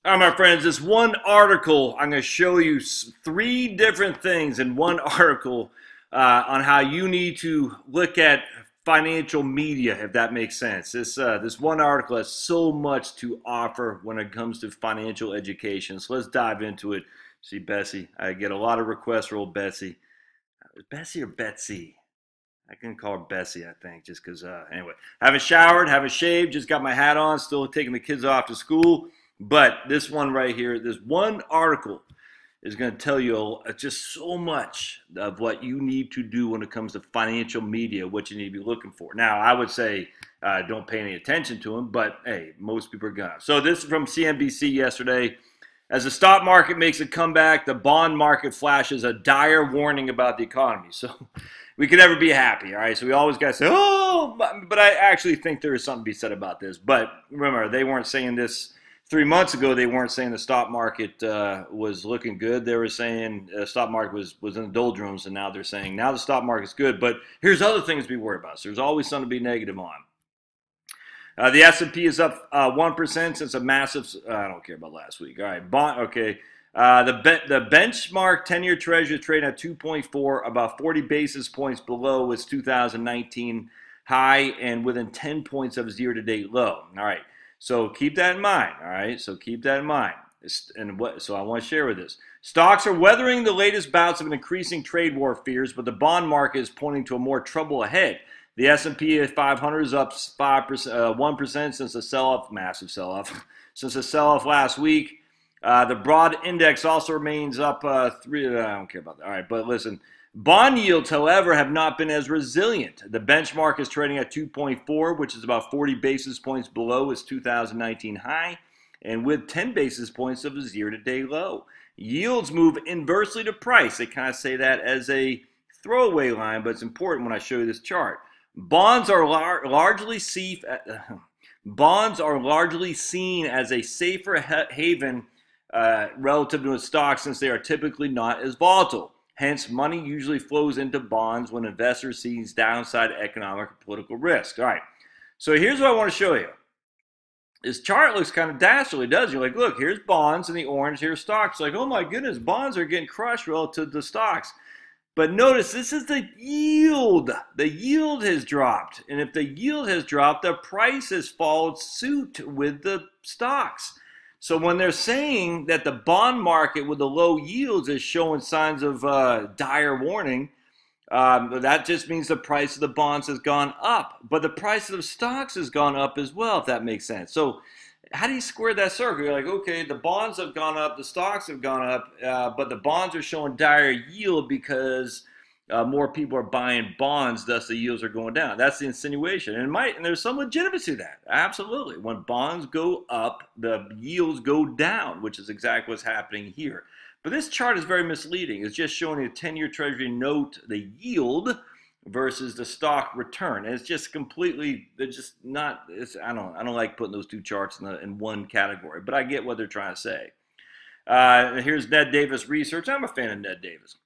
All right, my friends, this one article, I'm going to show you three different things in one article on how you need to look at financial media, if that makes sense. This one article has so much to offer when it comes to financial education. So let's dive into it. See, Bessie, I get a lot of requests for old Bessie. Bessie or Betsy? I can call her Bessie, I think, just because, anyway. Haven't showered, haven't shaved, just got my hat on, still taking the kids off to school. But this one right here, this one article is going to tell you just so much of what you need to do when it comes to financial media, what you need to be looking for. Now, I would say don't pay any attention to them, but hey, most people are going to. So this is from CNBC yesterday. As the stock market makes a comeback, the bond market flashes a dire warning about the economy. So we could never be happy, all right? So we always got to say, oh, but I actually think there is something to be said about this. But remember, they weren't saying this 3 months ago. They weren't saying the stock market was looking good. They were saying the stock market was in the doldrums, and now they're saying now the stock market's good. But here's other things to be worried about. So there's always something to be negative on. The S&P is up 1% since a massive. I don't care about last week. All right, bond. Okay. The benchmark 10-year Treasury is trading at 2.4, about 40 basis points below its 2019 high, and within 10 points of its year-to-date low. All right. So keep that in mind, all right? So keep that in mind. So I want to share with this. Stocks are weathering the latest bouts of an increasing trade war fears, but the bond market is pointing to a more trouble ahead. The S&P 500 is up 1% since the sell-off, massive sell-off, since the sell-off last week. The broad index also remains up 3. I don't care about that. All right, but listen. Bond yields, however, have not been as resilient. The benchmark is trading at 2.4, which is about 40 basis points below its 2019 high, and with 10 basis points of its year-to-date low. Yields move inversely to price. They kind of say that as a throwaway line, but it's important when I show you this chart. Bonds are largely seen as a safer haven relative to a stock, since they are typically not as volatile. Hence, money usually flows into bonds when investors see downside economic or political risk. All right, so here's what I want to show you. This chart looks kind of dastardly, doesn't it? You're like, look, here's bonds in the orange, here's stocks. Like, oh my goodness, bonds are getting crushed relative to stocks. But notice, this is the yield. The yield has dropped. And if the yield has dropped, the price has followed suit with the stocks. So when they're saying that the bond market with the low yields is showing signs of dire warning, that just means the price of the bonds has gone up. But the price of the stocks has gone up as well, if that makes sense. So how do you square that circle? You're like, okay, the bonds have gone up, the stocks have gone up, but the bonds are showing dire yield because more people are buying bonds, thus the yields are going down. That's the insinuation. And there's some legitimacy to that. Absolutely. When bonds go up, the yields go down, which is exactly what's happening here. But this chart is very misleading. It's just showing a 10-year Treasury note, the yield, versus the stock return. And it's just completely, they're just not, I don't like putting those two charts in one category, but I get what they're trying to say. Here's Ned Davis research. I'm a fan of Ned Davis.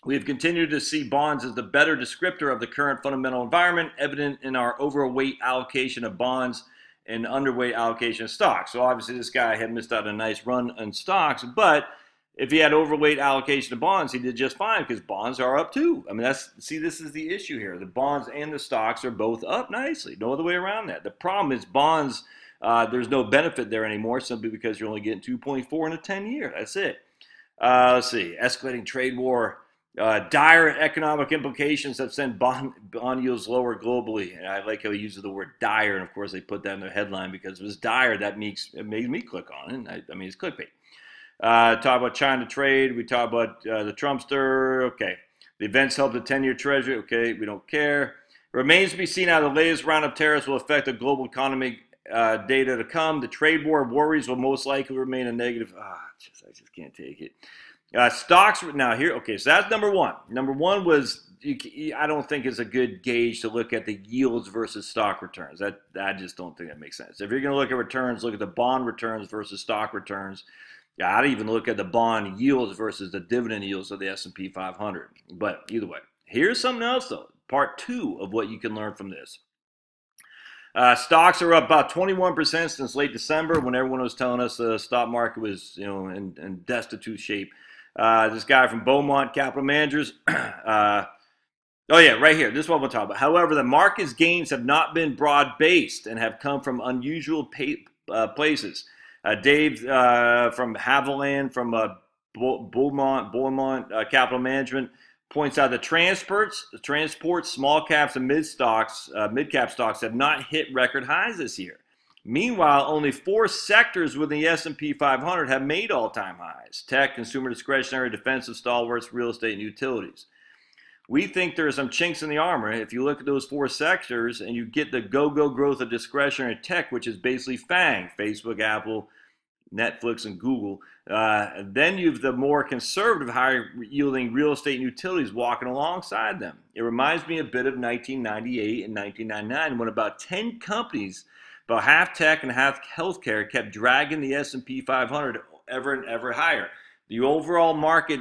We have continued to see bonds as the better descriptor of the current fundamental environment, evident in our overweight allocation of bonds and underweight allocation of stocks. So obviously this guy had missed out a nice run on stocks, but if he had overweight allocation of bonds, he did just fine because bonds are up too. I mean, this is the issue here. The bonds and the stocks are both up nicely. No other way around that. The problem is bonds, there's no benefit there anymore simply because you're only getting 2.4 in a 10-year. That's it. Let's see. Escalating trade war. Dire economic implications have sent bond yields lower globally. And I like how he uses the word dire. And of course, they put that in their headline because it was dire. It made me click on it. I mean, it's clickbait. Talk about China trade. We talk about the Trumpster. Okay. The events help the 10-year Treasury. Okay. We don't care. Remains to be seen how the latest round of tariffs will affect the global economy data to come. The trade war worries will most likely remain a negative. I just can't take it. Stocks now here. Okay, so that's number one. Number one was I don't think is a good gauge to look at the yields versus stock returns. I just don't think that makes sense. If you're going to look at returns, look at the bond returns versus stock returns. Yeah, I'd even look at the bond yields versus the dividend yields of the S&P 500. But either way, here's something else though. Part two of what you can learn from this. Stocks are up about 21% since late December, when everyone was telling us the stock market was, in destitute shape. This guy from Beaumont Capital Managers. Oh, yeah, right here. This is what we'll talk about. However, the market's gains have not been broad-based and have come from unusual places. Dave from Haviland from Beaumont Capital Management points out that transports, small caps, and mid-cap stocks have not hit record highs this year. Meanwhile, only 4 sectors within the S&P 500 have made all-time highs: tech, consumer discretionary, defensive stalwarts, real estate, and utilities. We think there are some chinks in the armor. If you look at those 4 sectors and you get the go-go growth of discretionary tech, which is basically FANG, Facebook, Apple, Netflix, and Google, then you have the more conservative, higher-yielding real estate and utilities walking alongside them. It reminds me a bit of 1998 and 1999, when about 10 companies, about half tech and half healthcare, kept dragging the S&P 500 ever and ever higher. The overall market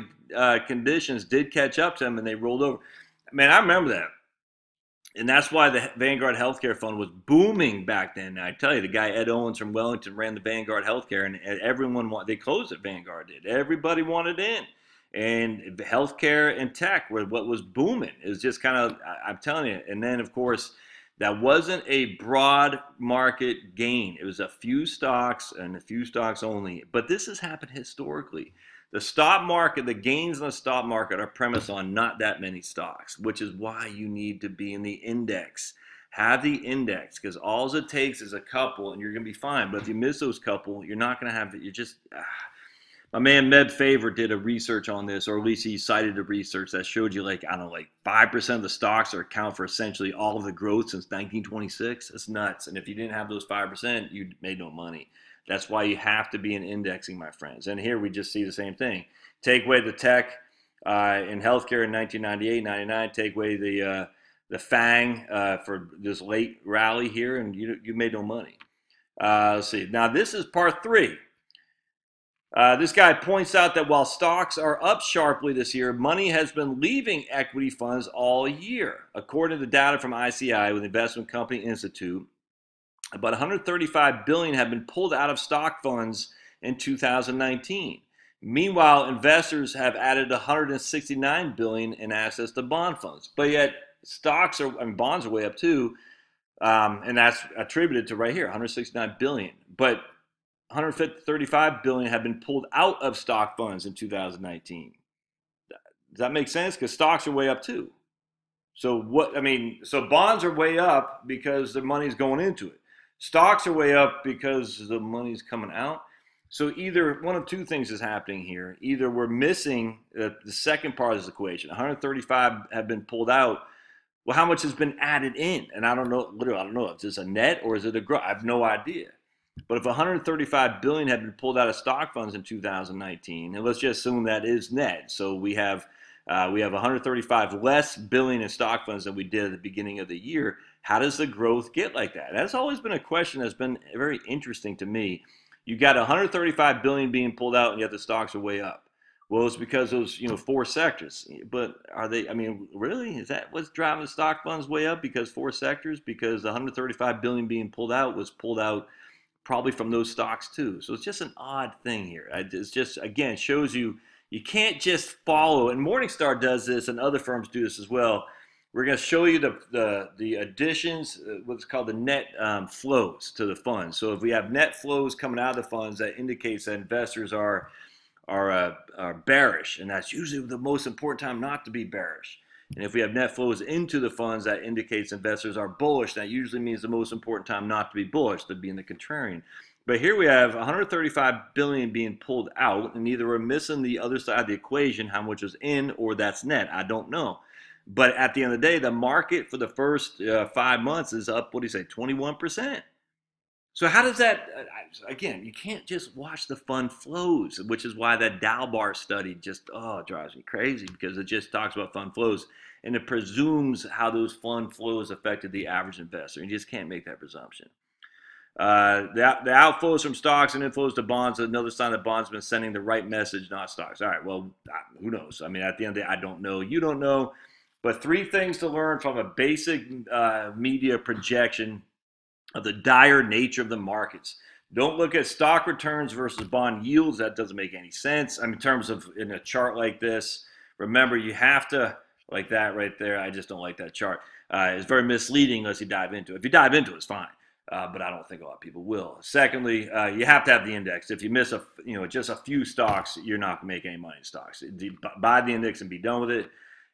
conditions did catch up to them, and they rolled over. Man, I remember that. And that's why the Vanguard Healthcare Fund was booming back then. I tell you, the guy Ed Owens from Wellington ran the Vanguard Healthcare, and everyone they closed it. Vanguard did. Everybody wanted in, and healthcare and tech were what was booming. It was just kind of, I'm telling you. And then, of course, that wasn't a broad market gain. It was a few stocks and a few stocks only. But this has happened historically. The stock market, the gains in the stock market are premised on not that many stocks, which is why you need to be in the index. Have the index, because all it takes is a couple and you're going to be fine. But if you miss those couple, you're not going to have it. You're just, my man Meb Favor did a research on this, or at least he cited a research that showed you like 5% of the stocks are account for essentially all of the growth since 1926. That's nuts. And if you didn't have those 5%, you made no money. That's why you have to be in indexing, my friends. And here we just see the same thing. Take away the tech in healthcare in 1998, 99. Take away the FANG for this late rally here, and you made no money. Let's see. Now, this is part 3. This guy points out that while stocks are up sharply this year, money has been leaving equity funds all year. According to data from ICI, with Investment Company Institute, about $135 billion have been pulled out of stock funds in 2019. Meanwhile, investors have added $169 billion in assets to bond funds. But yet, bonds are way up too, and that's attributed to right here, $169 billion. But $135 billion have been pulled out of stock funds in 2019. Does that make sense? Because stocks are way up too. So bonds are way up because the money's going into it. Stocks are way up because the money's coming out. So either one of two things is happening here. Either we're missing the second part of this equation. 135 have been pulled out. Well, how much has been added in? And I don't know. Literally, I don't know if this is a net or is it a growth. I have no idea. But if 135 billion had been pulled out of stock funds in 2019, and let's just assume that is net. So we have 135 less billion in stock funds than we did at the beginning of the year. How does the growth get like that? That's always been a question that's been very interesting to me. You got 135 billion being pulled out, and yet the stocks are way up. Well, it's because those 4 sectors. But are they? Really? Is that what's driving the stock funds way up? Because 4 sectors? Because the 135 billion being pulled out was pulled out probably from those stocks too. So it's just an odd thing here. It's just, again, shows you can't just follow. And Morningstar does this, and other firms do this as well. We're going to show you the additions, what's called the net flows to the funds. So if we have net flows coming out of the funds, that indicates that investors are bearish, and that's usually the most important time not to be bearish. And if we have net flows into the funds, that indicates investors are bullish. That usually means the most important time not to be bullish, to be in the contrarian. But here we have 135 billion being pulled out, and either we're missing the other side of the equation, how much is in, or that's net. I don't know. But at the end of the day, the market for the first 5 months is up, 21%. So how does that, again, you can't just watch the fund flows, which is why that Dalbar study just, drives me crazy, because it just talks about fund flows, and it presumes how those fund flows affected the average investor. You just can't make that presumption. The outflows from stocks and inflows to bonds, another sign that bonds have been sending the right message, not stocks. All right, well, who knows? At the end of the day, I don't know. You don't know. But 3 things to learn from a basic media projection of the dire nature of the markets. Don't look at stock returns versus bond yields. That doesn't make any sense. I mean, in terms of in a chart like this, remember you have to, like that right there. I just don't like that chart. It's very misleading unless you dive into it. If you dive into it, it's fine. But I don't think a lot of people will. Secondly, you have to have the index. If you miss just a few stocks, you're not going to make any money in stocks. Buy the index and be done with it.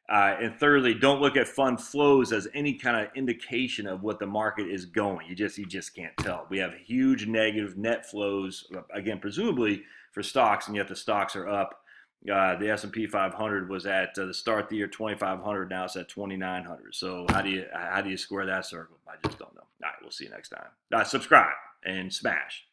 And thirdly, don't look at fund flows as any kind of indication of what the market is going. You just can't tell. We have huge negative net flows, again, presumably for stocks, and yet the stocks are up. The S&P 500 was at the start of the year 2,500. Now it's at 2,900. So how do you square that circle? I just don't know. All right, we'll see you next time. Subscribe and smash.